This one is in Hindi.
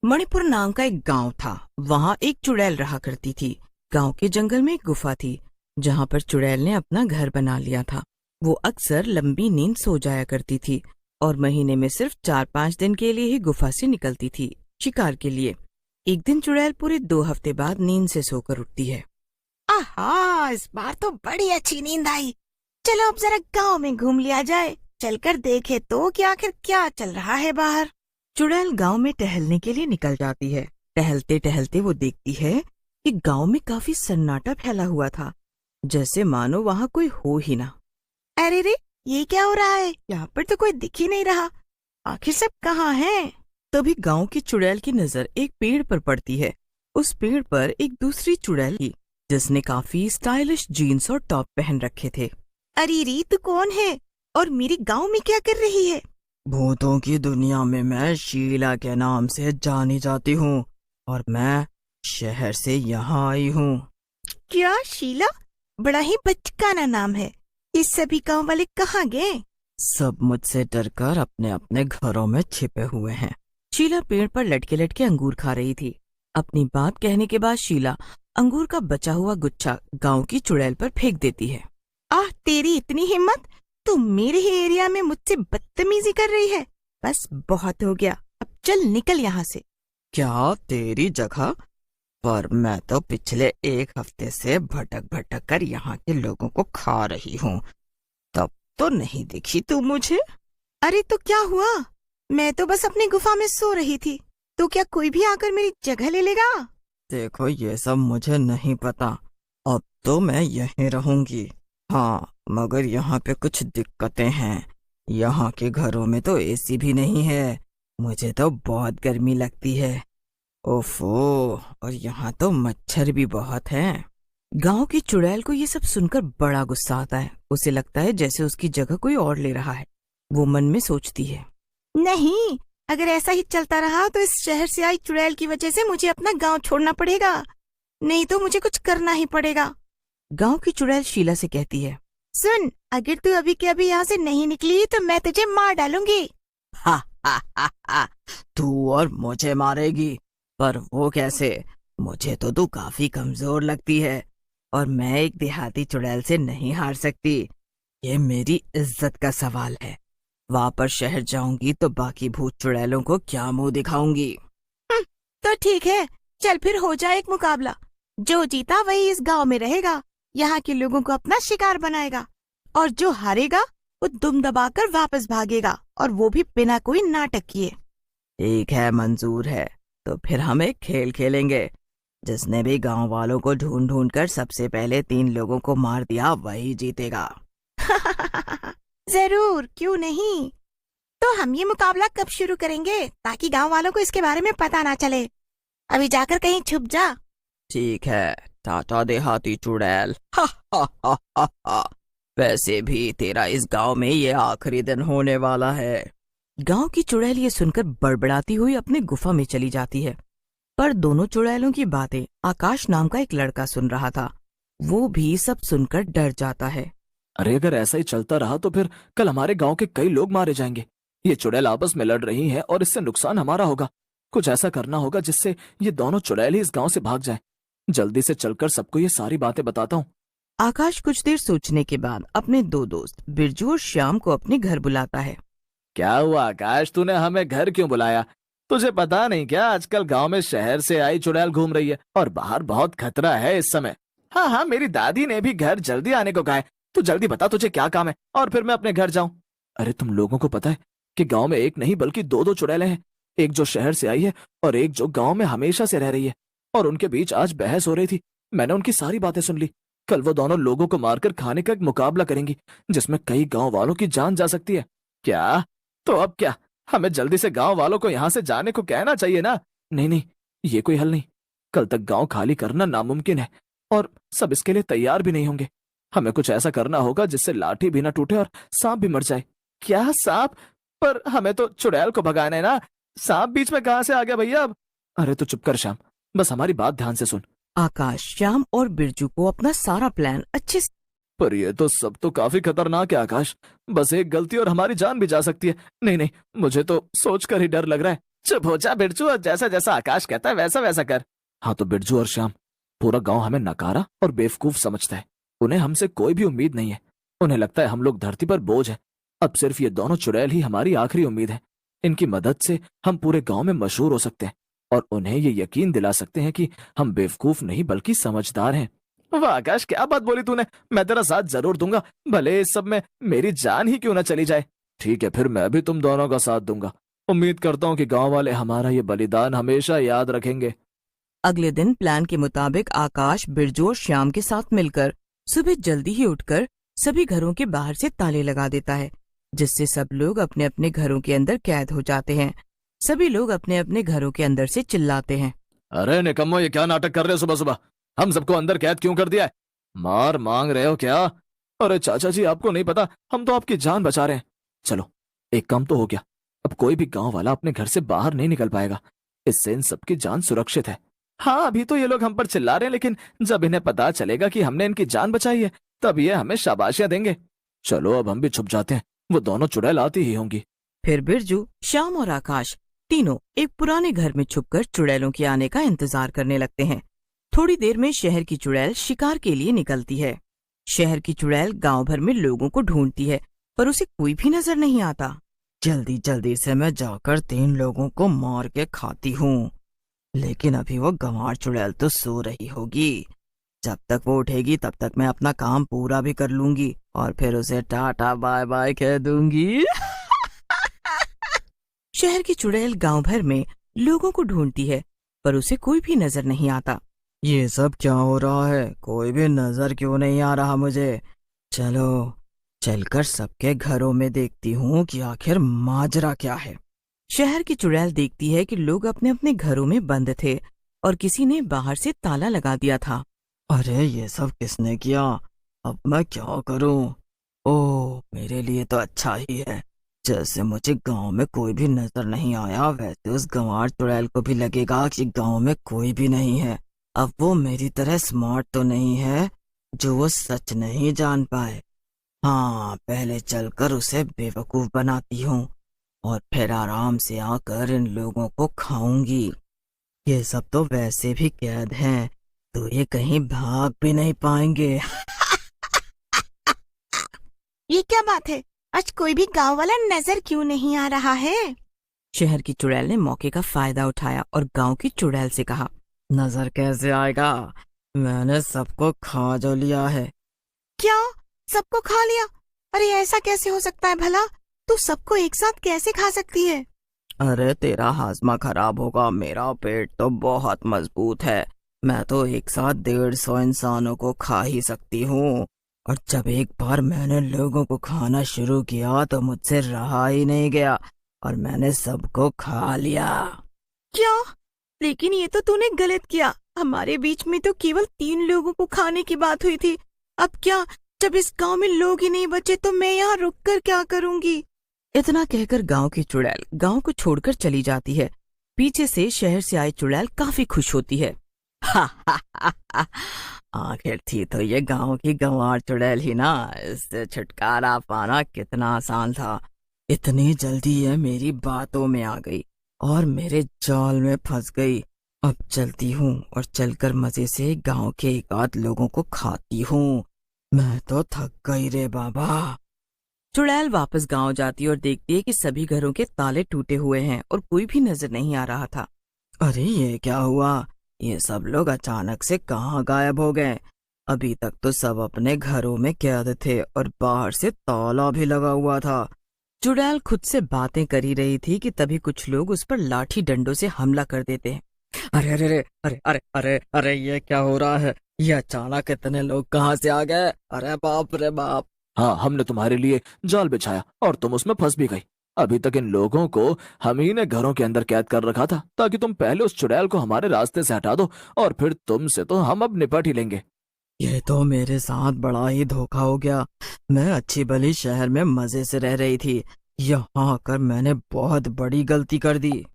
मणिपुर नाम का एक गांव था। वहां एक चुड़ैल रहा करती थी। गांव के जंगल में एक गुफा थी जहां पर चुड़ैल ने अपना घर बना लिया था। वो अक्सर लंबी नींद सो जाया करती थी और महीने में सिर्फ 4-5 दिन के लिए ही गुफा से निकलती थी शिकार के लिए। एक दिन चुड़ैल पूरे 2 हफ्ते बाद नींद से सोकर उठती है। आहा, इस बार तो बड़ी अच्छी नींद आई। चलो अब जरा गांव में घूम लिया जाए। चलकर देखे तो कि आखिर क्या चल रहा है बाहर। चुड़ैल गांव में टहलने के लिए निकल जाती है। टहलते टहलते वो देखती है कि गांव में काफी सन्नाटा फैला हुआ था, जैसे मानो वहां कोई हो ही ना। अरे रे, ये क्या हो रहा है? यहाँ पर तो कोई दिख ही नहीं रहा। आखिर सब कहाँ हैं? तभी गांव की चुड़ैल की नजर एक पेड़ पर पड़ती है। उस पेड़ पर एक दूसरी चुड़ैल थी जिसने काफी स्टाइलिश जीन्स और टॉप पहन रखे थे। अरे रे, तू कौन है और मेरे गांव में क्या कर रही है? भूतों की दुनिया में मैं शीला के नाम से जानी जाती हूँ और मैं शहर से यहाँ आई हूँ। क्या शीला? बड़ा ही बचकाना नाम है। ये सभी गांव वाले कहाँ गए? सब मुझसे डरकर अपने अपने घरों में छिपे हुए हैं। शीला पेड़ पर लटके लटके अंगूर खा रही थी। अपनी बात कहने के बाद शीला अंगूर का बचा हुआ गुच्छा गांव की चुड़ैल पर फेंक देती है। आह, तेरी इतनी हिम्मत! तू मेरे ही एरिया में मुझसे बदतमीजी कर रही है। बस बहुत हो गया, अब चल निकल यहाँ से। क्या तेरी जगह? पर मैं तो पिछले 1 हफ्ते से भटक भटक कर यहाँ के लोगों को खा रही हूँ, तब तो नहीं दिखी तू मुझे। अरे तो क्या हुआ? मैं तो बस अपनी गुफा में सो रही थी। तो क्या कोई भी आकर मेरी जगह ले लेगा? देखो, ये सब मुझे नहीं पता। अब तो मैं यहीं रहूंगी। हाँ, मगर यहाँ पे कुछ दिक्कतें हैं। यहाँ के घरों में तो एसी भी नहीं है। मुझे तो बहुत गर्मी लगती है। ओफो, और यहाँ तो मच्छर भी बहुत हैं। गांव की चुड़ैल को ये सब सुनकर बड़ा गुस्सा आता है। उसे लगता है जैसे उसकी जगह कोई और ले रहा है। वो मन में सोचती है, नहीं, अगर ऐसा ही चलता रहा तो इस शहर से आई चुड़ैल की वजह से मुझे अपना गांव छोड़ना पड़ेगा। नहीं तो मुझे कुछ करना ही पड़ेगा। गांव की चुड़ैल शीला से कहती है, सुन, अगर तू अभी के अभी यहाँ से नहीं निकली तो मैं तुझे मार डालूंगी। हा हा हा हा, तू और मुझे मारेगी? पर वो कैसे? मुझे तो तू काफी कमजोर लगती है और मैं एक देहाती चुड़ैल से नहीं हार सकती। ये मेरी इज्जत का सवाल है। वापस शहर जाऊंगी तो बाकी भूत चुड़ैलों को क्या मुंह दिखाऊंगी। तो ठीक है, चल फिर हो जाए एक मुकाबला। जो जीता वही इस गांव में रहेगा, यहाँ के लोगों को अपना शिकार बनाएगा, और जो हारेगा वो दुम दबाकर वापस भागेगा, और वो भी बिना कोई नाटक किए। ठीक है, मंजूर है। तो फिर हम एक खेल खेलेंगे। जिसने भी गांव वालों को ढूंढ ढूंढ कर सबसे पहले 3 लोगों को मार दिया वही जीतेगा। जरूर, क्यों नहीं। तो हम ये मुकाबला कब शुरू करेंगे ताकि गांव वालों को इसके बारे में पता ना चले? अभी जाकर कहीं छुप जा। ठीक है, टाटा देहाती चुड़ैल। हा हा हा हा हा। वैसे भी तेरा इस गांव में ये आखिरी दिन होने वाला है। गांव की चुड़ैल ये सुनकर बड़बड़ाती हुई अपनी गुफा में चली जाती है। पर दोनों चुड़ैलों की बातें आकाश नाम का एक लड़का सुन रहा था। वो भी सब सुनकर डर जाता है। अरे अगर ऐसा ही चलता रहा तो फिर कल हमारे गांव के कई लोग मारे जाएंगे। ये चुड़ैल आपस में लड़ रही हैं और इससे नुकसान हमारा होगा। कुछ ऐसा करना होगा जिससे ये दोनों चुड़ैल ही इस गांव से भाग जाएं। जल्दी से चलकर सबको ये सारी बातें बताता हूँ। आकाश कुछ देर सोचने के बाद अपने 2 दोस्त बिरजू और श्याम को अपने घर बुलाता है। क्या हुआ आकाश, तूने हमें घर क्यों बुलाया? तुझे पता नहीं क्या, आजकल गांव में शहर से आई चुड़ैल घूम रही है और बाहर बहुत खतरा है इस समय। हाँ हाँ, मेरी दादी ने भी घर जल्दी आने को कहा है। तू जल्दी बता तुझे क्या काम है और फिर मैं अपने घर जाऊं। अरे तुम लोगों को पता है कि गांव में एक नहीं बल्कि 2 चुड़ैलें हैं। एक जो शहर से आई है और एक जो गांव में हमेशा से रह रही है। और उनके बीच आज बहस हो रही थी। मैंने उनकी सारी बातें सुन ली। कल वो दोनों लोगों को मारकर खाने का एक मुकाबला करेंगी जिसमें कई गांव वालों की जान जा सकती है। क्या? तो अब क्या, हमें जल्दी से गांव वालों को यहाँ से जाने को कहना चाहिए ना? नहीं नहीं, ये कोई हल नहीं। कल तक गांव खाली करना नामुमकिन है और सब इसके लिए तैयार भी नहीं होंगे। हमें कुछ ऐसा करना होगा जिससे लाठी भी ना टूटे और सांप भी मर जाए। क्या सांप? पर हमें तो चुड़ैल को भगाना है ना। सांप बीच में कहां से आ गया भैया अब? अरे तो चुप कर श्याम, बस हमारी बात ध्यान से सुन। आकाश श्याम और बिरजू को अपना सारा प्लान अच्छे से। पर ये तो सब तो काफी खतरनाक है आकाश। बस एक गलती और हमारी जान भी जा सकती है। नहीं नहीं, मुझे तो सोचकर ही डर लग रहा है। चुप हो जा बिरजू, और जैसा जैसा आकाश कहता है वैसा वैसा कर। हाँ तो बिरजू और श्याम, पूरा गांव हमें नकारा और बेवकूफ समझता है। उन्हें हमसे कोई भी उम्मीद नहीं है। उन्हें लगता है हम लोग धरती पर बोझ है। अब सिर्फ ये दोनों चुड़ैल ही हमारी आखिरी उम्मीद है। इनकी मदद से हम पूरे गांव में मशहूर हो सकते हैं और उन्हें ये यकीन दिला सकते हैं कि हम बेवकूफ नहीं बल्कि समझदार हैं। वाह आकाश, क्या बात बोली तूने। मैं तेरा साथ जरूर दूंगा, भले इस सब में मेरी जान ही क्यों ना चली जाए। ठीक है, फिर मैं भी तुम दोनों का साथ दूंगा। उम्मीद करता हूँ कि गांव वाले हमारा ये बलिदान हमेशा याद रखेंगे। अगले दिन प्लान के मुताबिक आकाश बिरजू और श्याम के साथ मिलकर सुबह जल्दी ही उठकर सभी घरों के बाहर से ताले लगा देता है, जिससे सब लोग अपने अपने घरों के अंदर कैद हो जाते हैं। सभी लोग अपने अपने घरों के अंदर से चिल्लाते हैं, अरे निकम्मो, ये क्या नाटक कर रहे हो सुबह सुबह? हम सबको अंदर कैद क्यों कर दिया है? मार मांग रहे हो क्या? अरे चाचा जी, आपको नहीं पता, हम तो आपकी जान बचा रहे हैं। चलो, एक काम तो हो गया। अब कोई भी गांव वाला अपने घर से बाहर नहीं निकल पाएगा। इससे इन सबकी जान सुरक्षित है। हाँ, अभी तो ये लोग हम पर चिल्ला रहे हैं, लेकिन जब इन्हें पता चलेगा कि हमने इनकी जान बचाई है, तब ये हमें शाबाशियां देंगे। चलो अब हम भी छुप जाते हैं, वो दोनों चुड़ैल आती ही होंगी। फिर बिरजू, श्याम और आकाश तीनों एक पुराने घर में छुपकर चुड़ैलों के आने का इंतजार करने लगते हैं। थोड़ी देर में शहर की चुड़ैल शिकार के लिए निकलती है। शहर की चुड़ैल गांव भर में लोगों को ढूंढती है, पर उसे कोई भी नजर नहीं आता। जल्दी जल्दी से मैं जाकर 3 लोगों को मार के खाती हूँ, लेकिन अभी वो गंवार चुड़ैल तो सो रही होगी। जब तक वो उठेगी तब तक मैं अपना काम पूरा भी कर लूंगी और फिर उसे टाटा बाय बाय कह दूंगी। शहर की चुड़ैल गांव भर में लोगों को ढूंढती है, पर उसे कोई भी नजर नहीं आता। ये सब क्या हो रहा है? कोई भी नजर क्यों नहीं आ रहा मुझे? चलो चलकर सबके घरों में देखती हूँ कि आखिर माजरा क्या है। शहर की चुड़ैल देखती है कि लोग अपने अपने घरों में बंद थे और किसी ने बाहर से ताला लगा दिया था। अरे ये सब किसने किया? अब मैं क्या करूं? ओह, मेरे लिए तो अच्छा ही है। जैसे मुझे गांव में कोई भी नजर नहीं आया, वैसे उस गंवार चुड़ैल को भी लगेगा कि गांव में कोई भी नहीं है। अब वो मेरी तरह स्मार्ट तो नहीं है जो वो सच नहीं जान पाए। हाँ, पहले चलकर उसे बेवकूफ बनाती हूँ और फिर आराम से आकर इन लोगों को खाऊंगी। ये सब तो वैसे भी कैद हैं, तो ये कहीं भाग भी नहीं पाएंगे। ये क्या बात है? आज कोई भी गांव वाला नजर क्यों नहीं आ रहा है? शहर की चुड़ैल ने मौके का फायदा उठाया और गांव की चुड़ैल से कहा, नजर कैसे आएगा? मैंने सबको खा जो लिया है। क्या? सबको खा लिया? अरे ऐसा कैसे हो सकता है भला? तू सबको एक साथ कैसे खा सकती है? अरे तेरा हाजमा खराब होगा, मेरा पेट तो बहुत मजबूत है। मैं तो एक साथ 150 इंसानों को खा ही सकती हूँ। और जब एक बार मैंने लोगों को खाना शुरू किया तो मुझसे रहा ही नहीं गया और मैंने सबको खा लिया। क्या? लेकिन ये तो तूने गलत किया। हमारे बीच में तो केवल 3 लोगों को खाने की बात हुई थी। अब क्या? जब इस गांव में लोग ही नहीं बचे तो मैं यहाँ रुककर क्या करूँगी? इतना कहकर गांव की चुड़ैल गांव को छोड़कर चली जाती है। पीछे से शहर से आई चुड़ैल काफी खुश होती है। आखिर थी तो ये गांव की गंवार चुड़ैल ही ना। इससे छुटकारा पाना कितना आसान था। इतनी जल्दी ये मेरी बातों में आ गई और मेरे जाल में फंस गई। अब चलती हूँ और चलकर मजे से गांव के एक आध लोगों को खाती हूँ। मैं तो थक गई रे बाबा। चुड़ैल वापस गांव जाती है और देखती है कि सभी घरों के ताले टूटे हुए हैं और कोई भी नजर नहीं आ रहा था। अरे ये क्या हुआ? ये सब लोग अचानक से कहाँ गायब हो गए? अभी तक तो सब अपने घरों में कैद थे और बाहर से ताला भी लगा हुआ था। चुड़ैल खुद से बातें कर ही रही थी कि तभी कुछ लोग उस पर लाठी डंडों से हमला कर देते हैं। अरे अरे अरे अरे अरे अरे अरे ये क्या हो रहा है? ये अचानक इतने लोग कहाँ से आ गए? अरे बाप रे बाप। हाँ, हमने तुम्हारे लिए जाल बिछाया और तुम उसमें फंस भी गई। अभी तक इन लोगों को हम ही ने घरों के अंदर कैद कर रखा था ताकि तुम पहले उस चुड़ैल को हमारे रास्ते से हटा दो और फिर तुमसे तो हम अब निपट ही लेंगे। ये तो मेरे साथ बड़ा ही धोखा हो गया। मैं अच्छी भली शहर में मजे से रह रही थी, यहाँ आकर मैंने बहुत बड़ी गलती कर दी।